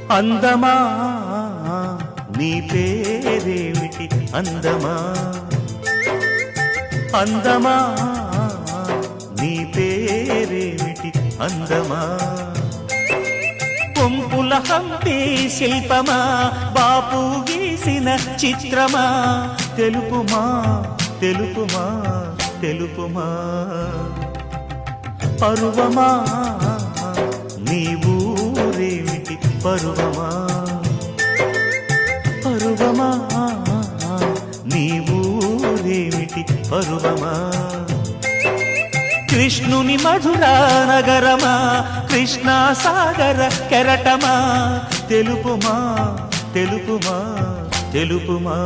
అందమా నీ పేరేమిటి అందమా అందమా నీ పేరేమిటి అందమా కొంపుల హంపి శిల్పమా బాపు గీసిన చిత్రమా తెలుపుమా తెలుపుమా తెలుపుమా పరువమా నీ ఊరేమిటి పరువమా పరువమా నీ ఊరేమిటి పరువమా కృష్ణుని మధురా నగరమా కృష్ణా సాగర కెరటమా తెలుపుమా తెలుపుమా తెలుపుమా